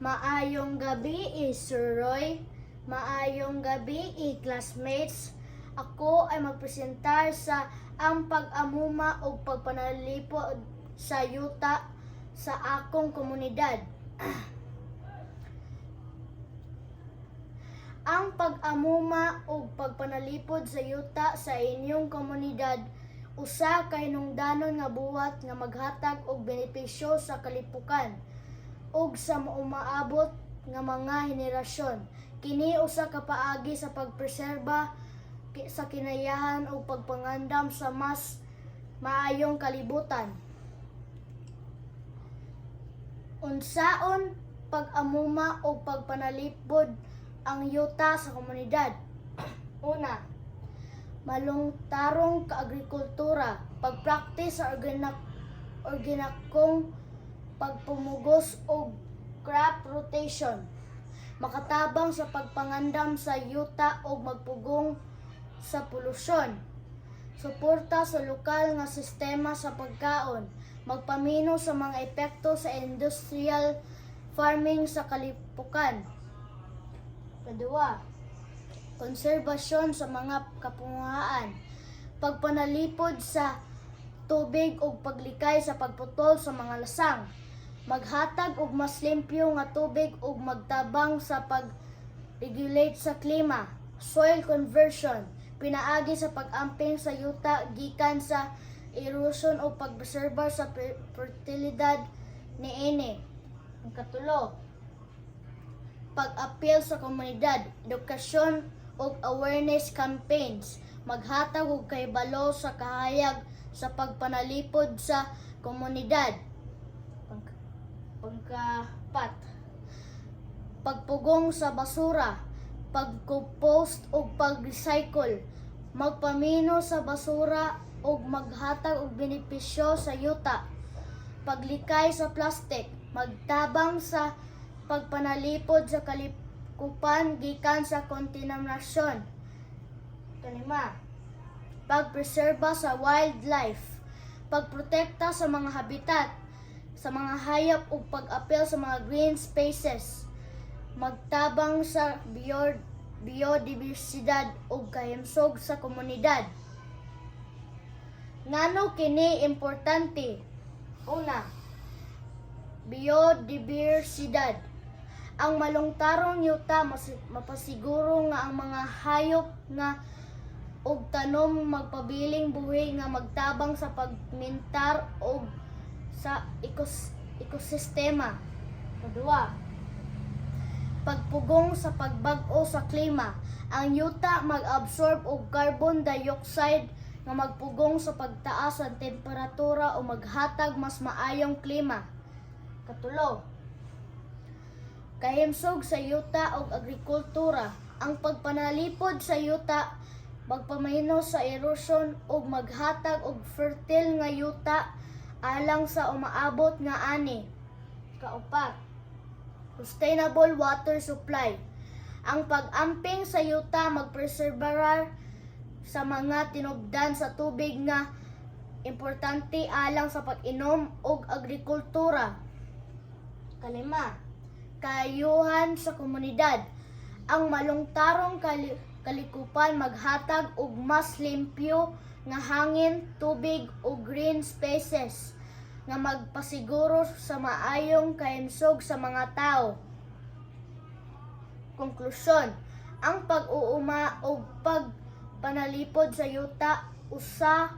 Maayong gabi, Sir Roy. Maayong gabi, classmates. Ako ay magpresentar sa ang pag-amuma o pagpanalipod sa yuta sa akong komunidad. Ang pag-amuma o pagpanalipod sa yuta sa inyong komunidad usa ka hinungdanon nga buhat nga maghatag og benepisyo sa kalipukan ug sa umaabot nga mga henerasyon. Kini usa ka paagi sa pagpreserba sa kinayahan o pagpangandam sa mas maayong kalibutan. Unsaon pag-amuma o pagpanalipod ang yuta sa komunidad? Una, malungtarong kaagrikultura, pagpraktis sa organikong pagpumugos o crop rotation, makatabang sa pagpangandam sa yuta o magpugong sa polusyon, suporta sa lokal nga sistema sa pagkaon, magpamino sa mga epekto sa industrial farming sa kalipukan. Kadua, konserbasyon sa mga kapunguhaan, pagpanalipod sa tubig ug paglikay sa pagputol sa mga lasang, maghatag og mas limpyo nga tubig ug magtabang sa pag-regulate sa klima, soil conversion, pinaagi sa pag-amping sa yuta gikan sa erosion o pagpreserba sa fertilidad niini. Ang katulo, pag-apil sa komunidad, edukasyon ug awareness campaigns, maghatag og kahibalo sa kahayag sa pagpanalipod sa komunidad. Pagkapat, pagpugong sa basura, pag-compost ug pag-recycle, magpamino sa basura ug maghatag og benepisyo sa yuta, paglikay sa plastic, magtabang sa pagpanalipod sa kalikupan gikan sa kontaminasyon. Kalima, pagpreserba sa wildlife, pagprotekta sa mga habitat sa mga hayop ug pag-apil sa mga green spaces, magtabang sa biodibersidad ug kahimsog sa komunidad. Ngano kini importante? Una, biodibersidad. Ang malungtarong yuta mapasiguro nga ang mga hayop nga ug tanom magpabiling buhi nga magtabang sa pagmintar ug sa ekosistema. Kadua, pagpugong sa pagbag-o sa klima. Ang yuta mag-absorb og carbon dioxide nga magpugong sa pagtaas sa temperatura o maghatag mas maayong klima. Katulo, kahimsog sa yuta ug agrikultura. Ang pagpanalipod sa yuta magpamahino sa erosion ug maghatag og fertile nga yuta alang sa umaabot nga ani. Kaupat, sustainable water supply. Ang pag-amping sa yuta magpreserbar sa mga tinubdan sa tubig nga importante alang sa pag-inom ug agrikultura. Kalima, kaayuhan sa komunidad. Ang malungtarong kalikupan maghatag og mas limpyo nga hangin, tubig ug green spaces nga magpasiguro sa maayong kahimsog sa mga tao. Konklusyon, ang pag-uuma o pagpanalipod sa yuta usa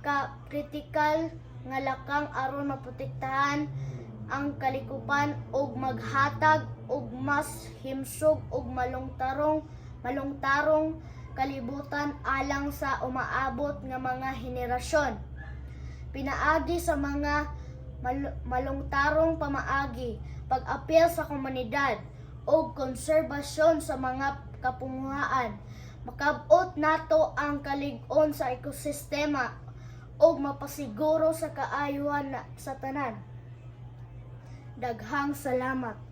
ka kritikal nga lakang aron maprotektahan ang kalikupan ug maghatag og mas himsog ug malungtarong kalibutan alang sa umaabot nga mga henerasyon. Pinaagi sa mga malungtarong pamaagi, pag-apil sa komunidad ug konserbasyon sa mga kapunguhaan. Makab-ot nato ang kalig-on sa ekosistema ug mapasiguro sa kaayuhan sa tanan. Daghang salamat.